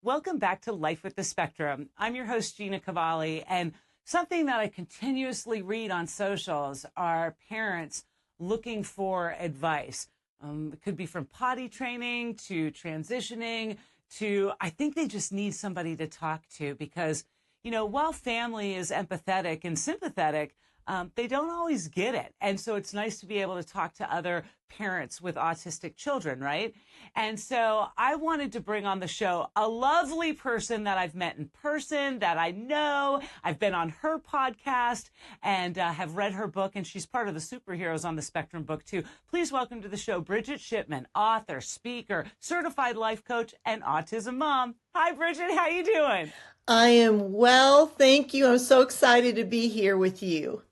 Welcome back to Life with the Spectrum. I'm your host, Gina Cavalli, and something that I continuously read on socials are parents looking for advice. It could be from potty training to transitioning to, I think they just need somebody to talk to because, while family is empathetic and sympathetic, they don't always get it. And so it's nice to be able to talk to other parents with autistic children, right? And so I wanted to bring on the show a lovely person that I've met in person, that I know. I've been on her podcast and have read her book, and she's part of the Superheroes on the Spectrum book too. Please welcome to the show, Brigitte Shipman, author, speaker, certified life coach, and autism mom. Hi, Bridget. How you doing? I am well, thank you. I'm so excited to be here with you.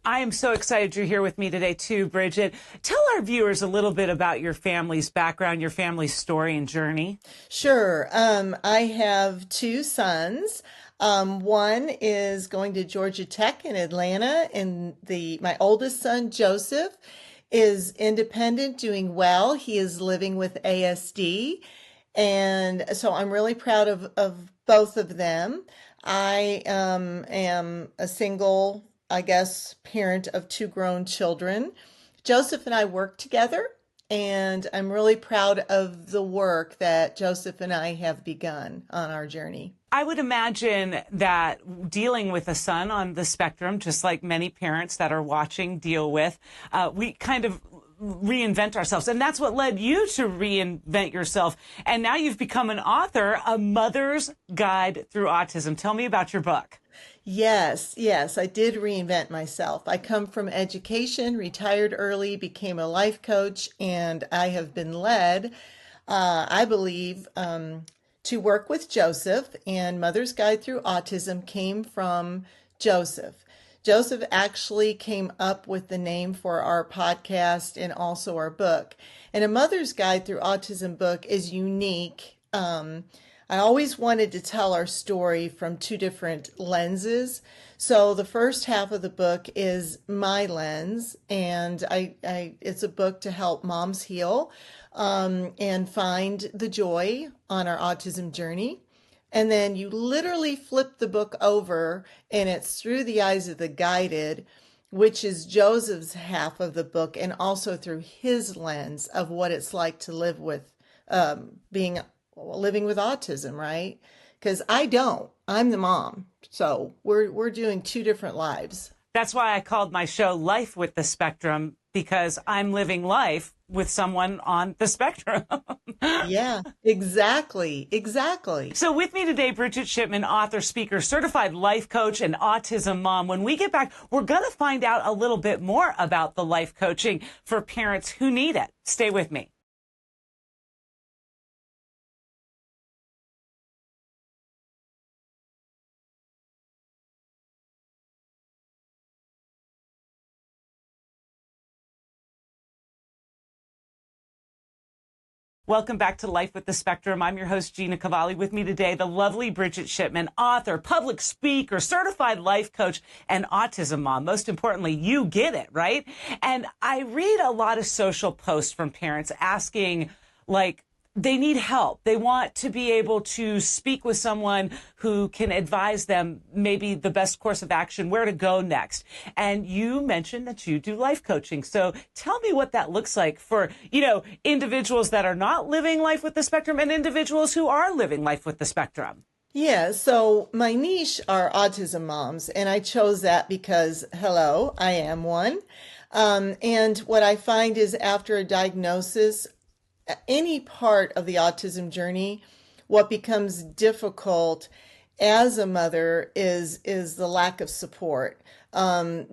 I am so excited you're here with me today, too, Bridget. Tell our viewers a little bit about your family's background, your family's story and journey. Sure. I have two sons. One is going to Georgia Tech in Atlanta, and my oldest son, Joseph, is independent, doing well. He is living with ASD, and so I'm really proud of both of them. I am a single, I guess, parent of two grown children. Joseph and I work together, and I'm really proud of the work that Joseph and I have begun on our journey. I would imagine that dealing with a son on the spectrum, just like many parents that are watching deal with, we kind of reinvent ourselves. And that's what led you to reinvent yourself. And now you've become an author, A Mother's Guide Through Autism. Tell me about your book. Yes, I did reinvent myself. I come from education, retired early, became a life coach, and I have been led, I believe, to work with Joseph, and Mother's Guide Through Autism came from Joseph. Joseph actually came up with the name for our podcast and also our book. And A Mother's Guide Through Autism book is unique. I always wanted to tell our story from two different lenses. So the first half of the book is my lens, and it's a book to help moms heal and find the joy on our autism journey. And then you literally flip the book over, and it's through the eyes of the guided, which is Joseph's half of the book, and also through his lens of what it's like to live with living with autism, right? Because I'm the mom. So we're doing two different lives. That's why I called my show Life with the Spectrum, because I'm living life with someone on the spectrum. Yeah, exactly. So with me today, Brigitte Shipman, author, speaker, certified life coach, and autism mom. When we get back, we're going to find out a little bit more about the life coaching for parents who need it. Stay with me. Welcome back to Life with the Spectrum. I'm your host, Gina Cavalli. With me today, the lovely Brigitte Shipman, author, public speaker, certified life coach, and autism mom. Most importantly, you get it, right? And I read a lot of social posts from parents asking, they need help. They want to be able to speak with someone who can advise them maybe the best course of action, where to go next. And you mentioned that you do life coaching. So tell me what that looks like for, individuals that are not living life with the spectrum and individuals who are living life with the spectrum. Yeah, so my niche are autism moms, and I chose that because, hello, I am one. And what I find is after a diagnosis, any part of the autism journey, what becomes difficult as a mother is the lack of support. So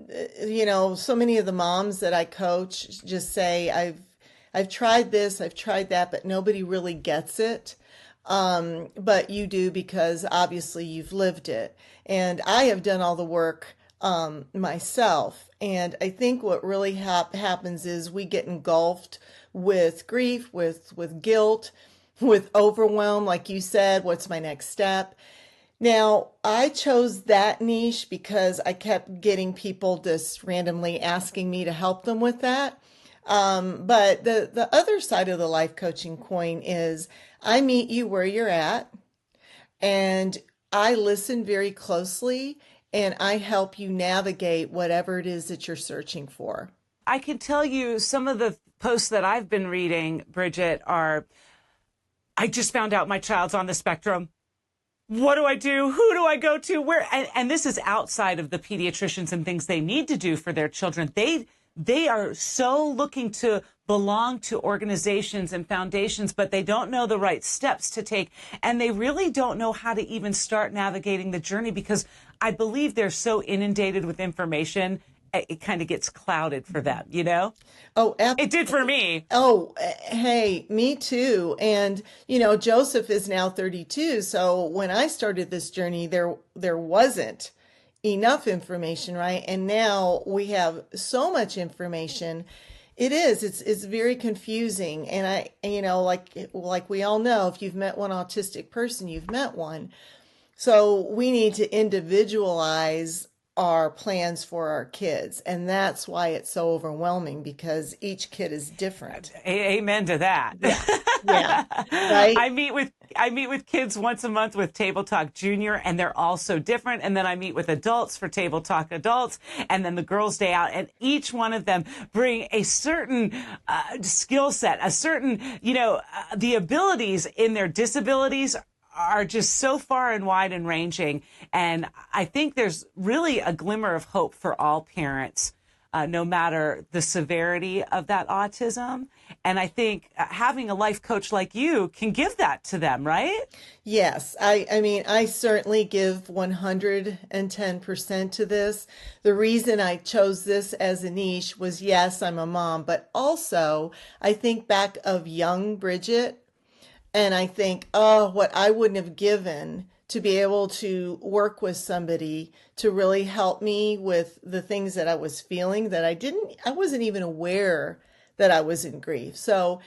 many of the moms that I coach just say, I've tried this, I've tried that, but nobody really gets it. But you do, because obviously you've lived it. And I have done all the work myself. And I think what really happens is we get engulfed with grief, with guilt, with overwhelm, like you said, what's my next step? Now, I chose that niche because I kept getting people just randomly asking me to help them with that. But the other side of the life coaching coin is I meet you where you're at. And I listen very closely and I help you navigate whatever it is that you're searching for. I can tell you some of the posts that I've been reading, Bridget, are I just found out my child's on the spectrum. What do I do? Who do I go to? Where? And this is outside of the pediatricians and things they need to do for their children. They are so looking to belong to organizations and foundations, but they don't know the right steps to take. And they really don't know how to even start navigating the journey because I believe they're so inundated with information. It kind of gets clouded for them, you know? Oh, It did for me. oh, hey, me too. And Joseph is now 32. So when I started this journey, there wasn't enough information, right? And now we have so much information. It's very confusing. And like we all know, if you've met one autistic person, you've met one. So we need to individualize our plans for our kids. And that's why it's so overwhelming because each kid is different. Amen to that. Yeah. Yeah. Right. I meet with kids once a month with Table Talk Junior, and they're all so different. And then I meet with adults for Table Talk Adults, and then the Girls' Day Out, and each one of them bring a certain skill set, a certain, the abilities in their disabilities are just so far and wide and ranging. And I think there's really a glimmer of hope for all parents, no matter the severity of that autism. And I think having a life coach like you can give that to them, right? Yes. I mean, I certainly give 110% to this. The reason I chose this as a niche was, yes, I'm a mom, but also I think back of young Bridget. And I think, oh, what I wouldn't have given to be able to work with somebody to really help me with the things that I was feeling that I wasn't even aware that I was in grief. So,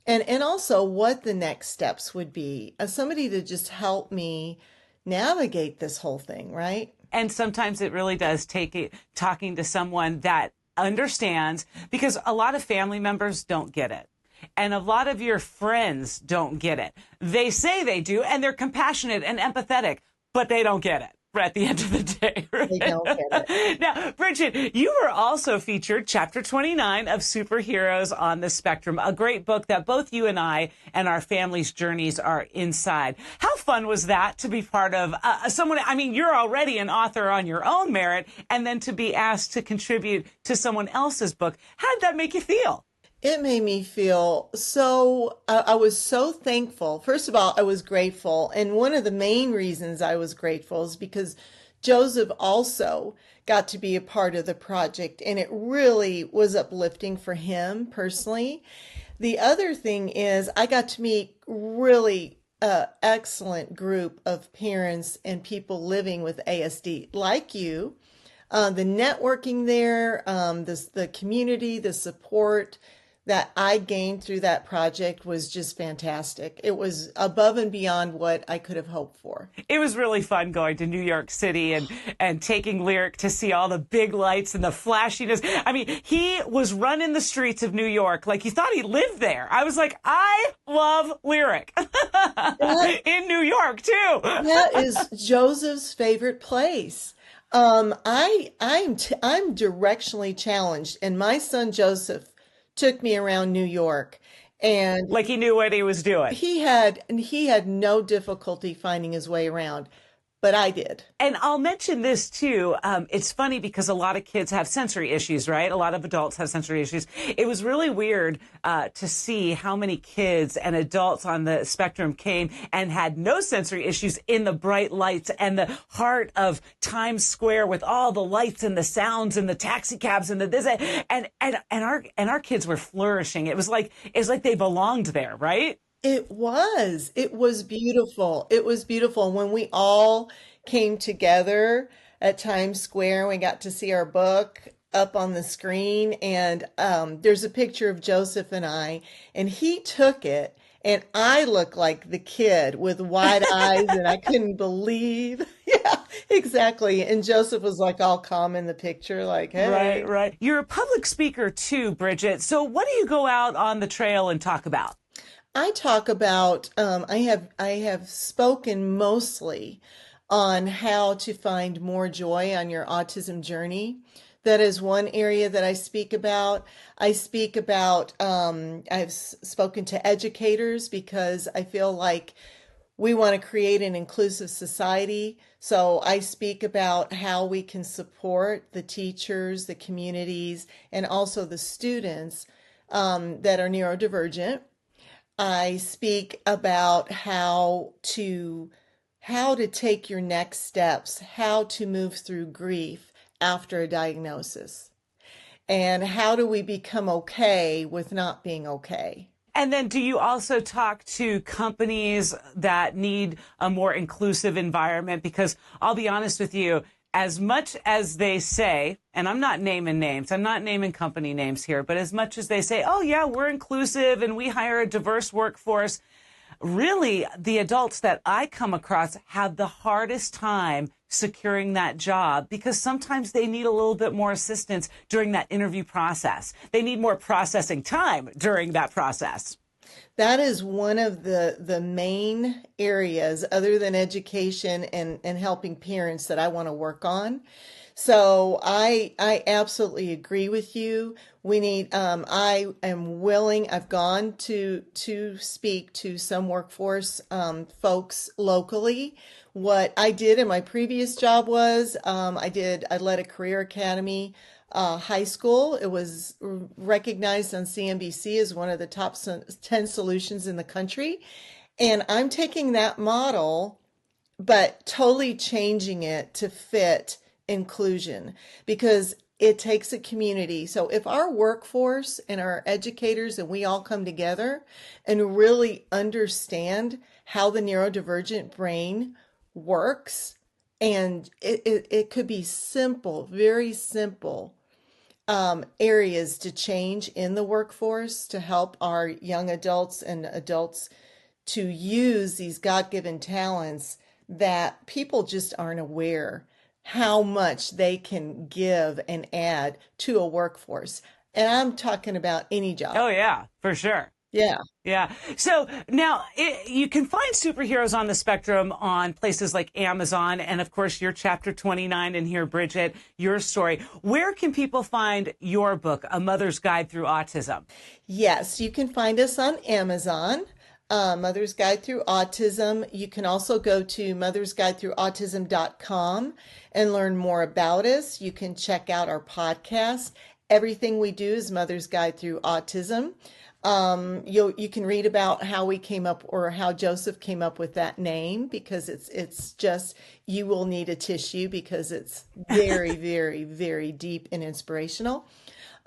and also what the next steps would be, somebody to just help me navigate this whole thing, right? And sometimes it really does take talking to someone that understands, because a lot of family members don't get it. And a lot of your friends don't get it. They say they do, and they're compassionate and empathetic, but they don't get it at the end of the day. Right? They don't get it. Now, Bridget, you were also featured chapter 29 of Superheroes on the Spectrum, a great book that both you and I and our family's journeys are inside. How fun was that to be part of someone? I mean, you're already an author on your own merit, and then to be asked to contribute to someone else's book. How did that make you feel? It made me feel so, I was so thankful. First of all, I was grateful. And one of the main reasons I was grateful is because Joseph also got to be a part of the project, and it really was uplifting for him personally. The other thing is I got to meet really excellent group of parents and people living with ASD like you. The networking there, the community, the support that I gained through that project was just fantastic. It was above and beyond what I could have hoped for. It was really fun going to New York City and taking Lyric to see all the big lights and the flashiness. I mean, he was running the streets of New York like you thought he lived there. I was like, I love Lyric in New York too. That is Joseph's favorite place. I'm directionally challenged, and my son Joseph took me around New York, and like he knew what he was doing. He had no difficulty finding his way around, but I did. And I'll mention this too. It's funny because a lot of kids have sensory issues, right? A lot of adults have sensory issues. It was really weird to see how many kids and adults on the spectrum came and had no sensory issues in the bright lights and the heart of Times Square with all the lights and the sounds and the taxi cabs and the this and our kids were flourishing. It was like they belonged there, right? It was beautiful. It was beautiful. When we all came together at Times Square, we got to see our book up on the screen, and there's a picture of Joseph and I, and he took it, and I looked like the kid with wide eyes, and I couldn't believe. Yeah, exactly. And Joseph was like all calm in the picture, like, hey. Right. You're a public speaker too, Bridget. So what do you go out on the trail and talk about? I talk about, I have spoken mostly on how to find more joy on your autism journey. That is one area that I speak about. I speak about, spoken to educators because I feel like we want to create an inclusive society. So I speak about how we can support the teachers, the communities, and also the students that are neurodivergent. I speak about how to take your next steps, how to move through grief after a diagnosis, and how do we become okay with not being okay. And then do you also talk to companies that need a more inclusive environment? Because I'll be honest with you, as much as they say, and I'm not naming names, I'm not naming company names here, but as much as they say, oh, yeah, we're inclusive and we hire a diverse workforce, really, the adults that I come across have the hardest time securing that job because sometimes they need a little bit more assistance during that interview process. They need more processing time during that process. That is one of the main areas other than education and helping parents that I want to work on. So I absolutely agree with you. We need I am willing. I've gone to speak to some workforce folks locally. What I did in my previous job was I led a career academy high school. It was recognized on CNBC as one of the top 10 solutions in the country. And I'm taking that model, but totally changing it to fit inclusion because it takes a community. So if our workforce and our educators and we all come together and really understand how the neurodivergent brain works, and it could be simple, very simple areas to change in the workforce to help our young adults and adults to use these God-given talents that people just aren't aware how much they can give and add to a workforce. And I'm talking about any job. Oh, yeah, for sure. Yeah. Yeah. So now you can find superheroes on the spectrum on places like Amazon. And of course, your chapter 29 in here, Bridget, your story. Where can people find your book, A Mother's Guide Through Autism? Yes, you can find us on Amazon. Mother's Guide Through Autism. You can also go to mothersguidethroughautism.com and learn more about us. You can check out our podcast. Everything we do is Mother's Guide Through Autism. You can read about how we came up or how Joseph came up with that name because it's just you will need a tissue because it's very, very, very deep and inspirational.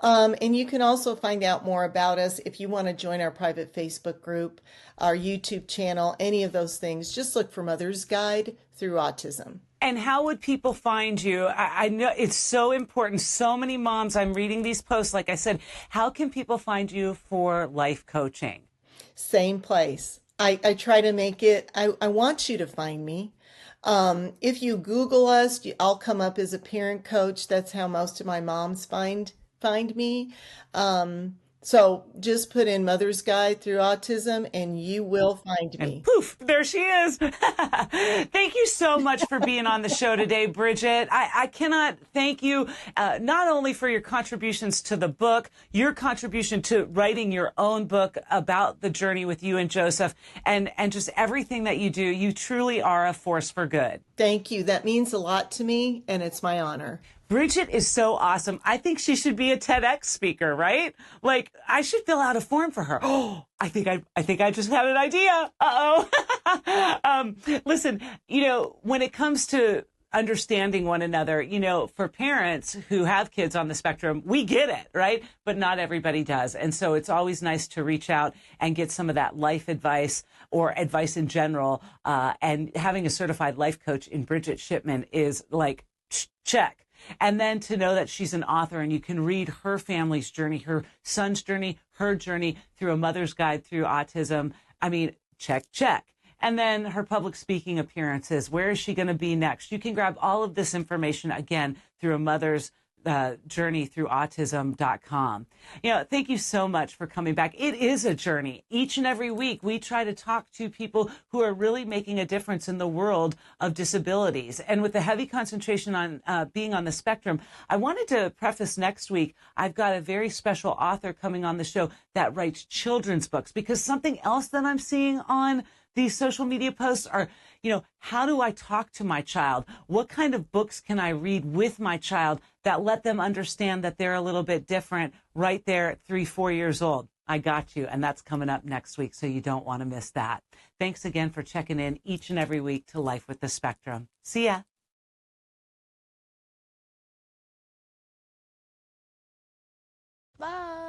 And you can also find out more about us if you want to join our private Facebook group, our YouTube channel, any of those things. Just look for Mother's Guide Through Autism. And how would people find you? I know it's so important. So many moms, I'm reading these posts. Like I said, how can people find you for life coaching? Same place. I try to make it, I want you to find me. If you Google us, I'll come up as a parent coach. That's how most of my moms find me. So just put in Mother's Guide Through Autism and you will find me. And poof, there she is. Thank you so much for being on the show today, Bridget. I cannot thank you not only for your contributions to the book, your contribution to writing your own book about the journey with you and Joseph, and just everything that you do. You truly are a force for good. Thank you. That means a lot to me, and it's my honor. Bridget is so awesome. I think she should be a TEDx speaker, right? Like, I should fill out a form for her. Oh, I think I just had an idea. Uh-oh. Listen, when it comes to understanding one another, for parents who have kids on the spectrum, we get it, right? But not everybody does. And so it's always nice to reach out and get some of that life advice or advice in general. And having a certified life coach in Brigitte Shipman is like, check. And then to know that she's an author and you can read her family's journey, her son's journey, her journey through A Mother's Guide Through Autism. I mean, check. And then her public speaking appearances. Where is she going to be next? You can grab all of this information again through A Mother's journey through autism.com. Thank you so much for coming back. It is a journey. Each and every week, we try to talk to people who are really making a difference in the world of disabilities. And with the heavy concentration on being on the spectrum, I wanted to preface next week, I've got a very special author coming on the show that writes children's books, because something else that I'm seeing on these social media posts are, how do I talk to my child? What kind of books can I read with my child that let them understand that they're a little bit different right there at 3-4 years old? I got you. And that's coming up next week, so you don't want to miss that. Thanks again for checking in each and every week to Life with the Spectrum. See ya. Bye.